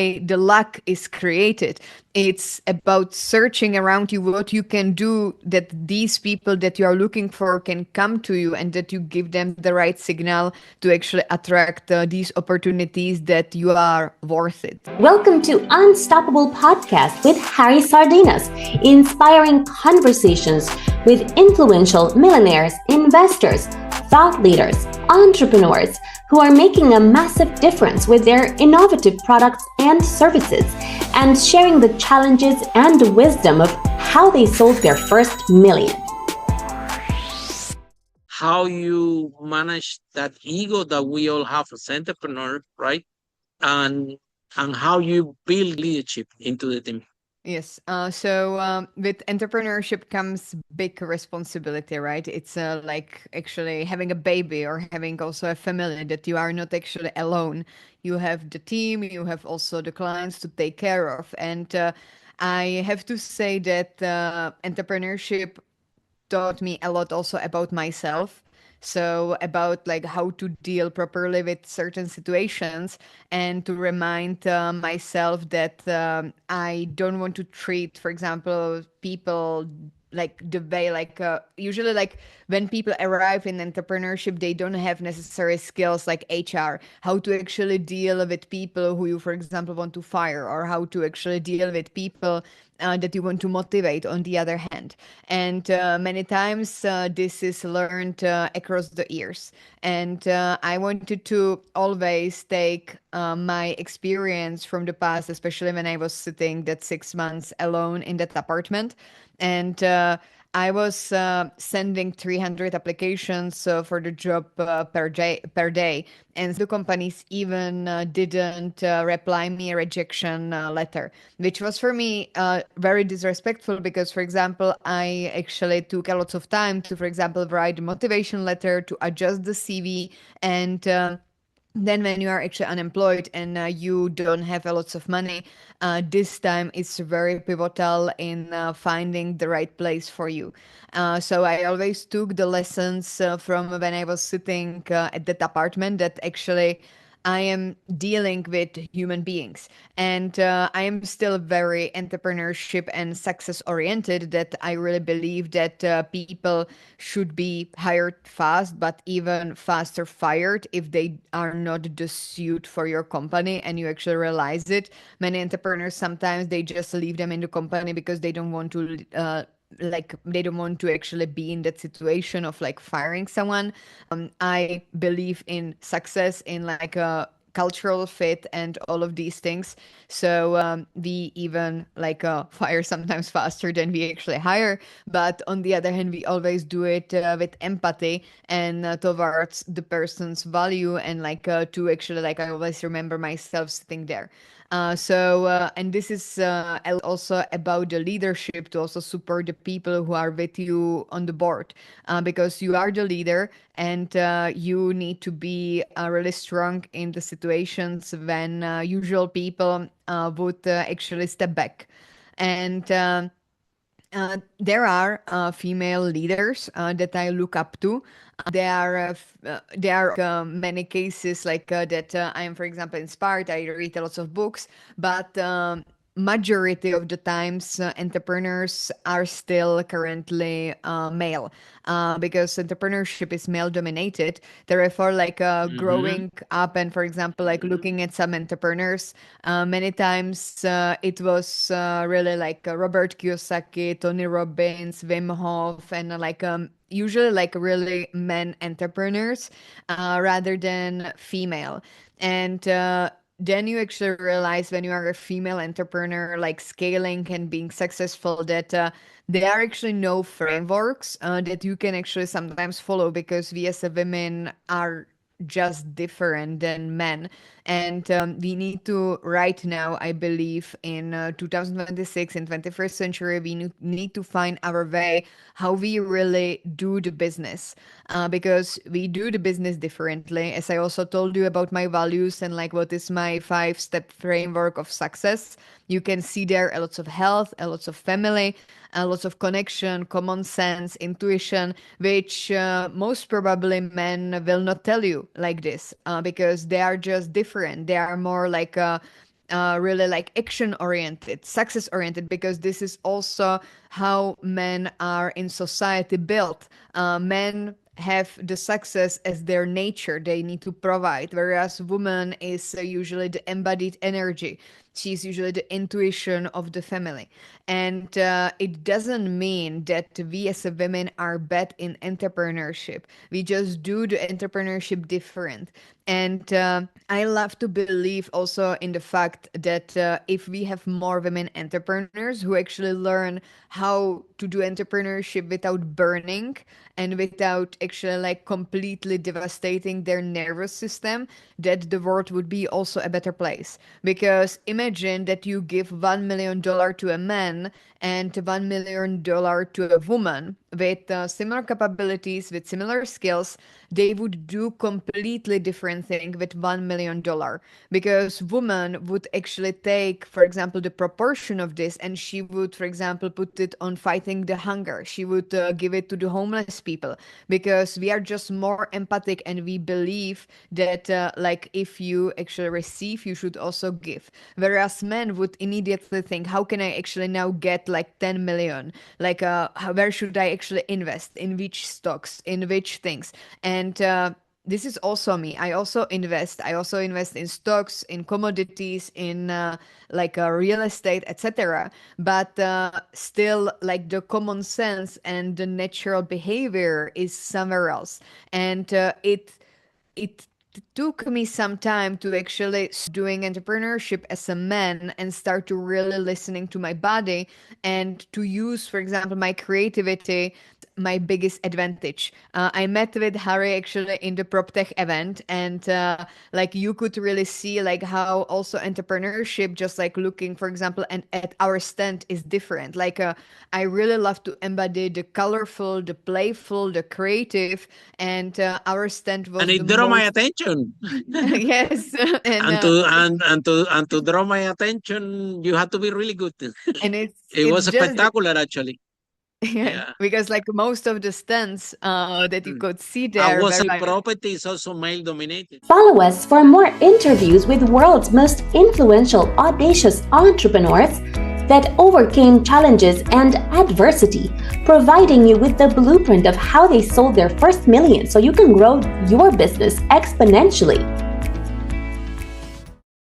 the luck is created. It's about searching around you what you can do that these people that you are looking for can come to you, and that you give them the right signal to actually attract these opportunities that you are worth it. Welcome to Unstoppable Podcast with Harry Sardinas, inspiring conversations with influential millionaires, investors, thought leaders, entrepreneurs who are making a massive difference with their innovative products and services, and sharing the challenges and wisdom of how they sold their first million. How you manage that ego that we all have as entrepreneur, right? And how you build leadership into the team. Yes. So with entrepreneurship comes big responsibility, right? It's like actually having a baby or having also a family, that you are not actually alone. You have the team, you have also the clients to take care of. And I have to say that entrepreneurship taught me a lot also about myself. So about like how to deal properly with certain situations, and to remind myself that I don't want to treat, for example, people like the way like usually like when people arrive in entrepreneurship, they don't have necessary skills like HR, how to actually deal with people who you, for example, want to fire, or how to actually deal with people that you want to motivate on the other hand. And many times this is learned across the years. And I wanted to always take my experience from the past, especially when I was sitting that 6 months alone in that apartment. And I was sending 300 applications for the job per day, and the companies even didn't reply me a rejection letter, which was for me very disrespectful, because, for example, I actually took a lot of time to, for example, write a motivation letter, to adjust the CV, and then when you are actually unemployed and you don't have a lots of money, this time it's very pivotal in finding the right place for you. So I always took the lessons from when I was sitting at that apartment, that actually I am dealing with human beings, and I am still very entrepreneurship and success oriented. That I really believe that people should be hired fast, but even faster fired if they are not the suit for your company, and you actually realize it. Many entrepreneurs, sometimes they just leave them in the company because they don't want to. Like they don't want to actually be in that situation of like firing someone. I believe in success, in like a cultural fit and all of these things. So we even like fire sometimes faster than we actually hire. But on the other hand, we always do it with empathy and towards the person's value, and like to actually, like, I always remember myself sitting there. And this is also about the leadership, to also support the people who are with you on the board, because you are the leader, and you need to be really strong in the situations when usual people would actually step back. And there are female leaders that I look up to. There are many cases like that. I am, for example, inspired. I read a lot of books, but majority of the times entrepreneurs are still currently male, because entrepreneurship is male dominated. Therefore, like Mm-hmm. growing up and, for example, like looking at some entrepreneurs, many times it was really like Robert Kiyosaki, Tony Robbins, Wim Hof, and like usually like really men entrepreneurs rather than female. And then you actually realize when you are a female entrepreneur, like scaling and being successful, that there are actually no frameworks that you can actually sometimes follow, because we as a women are just different than men. And we need to, right now, I believe, in 2026, in 21st century, we need to find our way how we really do the business, because we do the business differently. As I also told you about my values and like what is my 5-step framework of success, you can see there a lot of health, a lot of family, a lot of connection, common sense, intuition, which most probably men will not tell you like this, because they are just different. They are more like really like action oriented, success oriented, because this is also how men are in society built. Men have the success as their nature, they need to provide, whereas woman is usually the embodied energy. She's usually the intuition of the family. And it doesn't mean that we as a women are bad in entrepreneurship. We just do the entrepreneurship different. And I love to believe also in the fact that if we have more women entrepreneurs who actually learn how to do entrepreneurship without burning and without actually like completely devastating their nervous system, that the world would be also a better place. Because imagine that you give $1 million to a man and $1 million to a woman with similar capabilities, with similar skills. They would do completely different thing with $1 million, because woman would actually take, for example, the proportion of this, and she would, for example, put it on fighting the hunger. She would give it to the homeless people, because we are just more empathic, and we believe that like if you actually receive, you should also give. Whereas men would immediately think, how can I actually now get like 10 million? Like where should I actually invest, in which stocks, in which things? And this is also me. I also invest in stocks, in commodities, in like real estate, etc. But still, like the common sense and the natural behavior is somewhere else. And it took me some time to actually doing entrepreneurship as a man and start to really listening to my body, and to use, for example, my creativity, my biggest advantage. I met with Harry actually in the PropTech event, and like you could really see like how also entrepreneurship, just like looking, for example, and at our stand is different. Like I really love to embody the colorful, the playful, the creative, and our stand And was the it drew my most attention. yes, and And to draw my attention, you have to be really good. and it's It it's was just spectacular, actually. yeah, Yeah. because like most of the stands that you Mm. could see I there was were in like property is also male dominated. Follow us for more interviews with world's most influential, audacious entrepreneurs that overcame challenges and adversity, providing you with the blueprint of how they sold their first million so you can grow your business exponentially.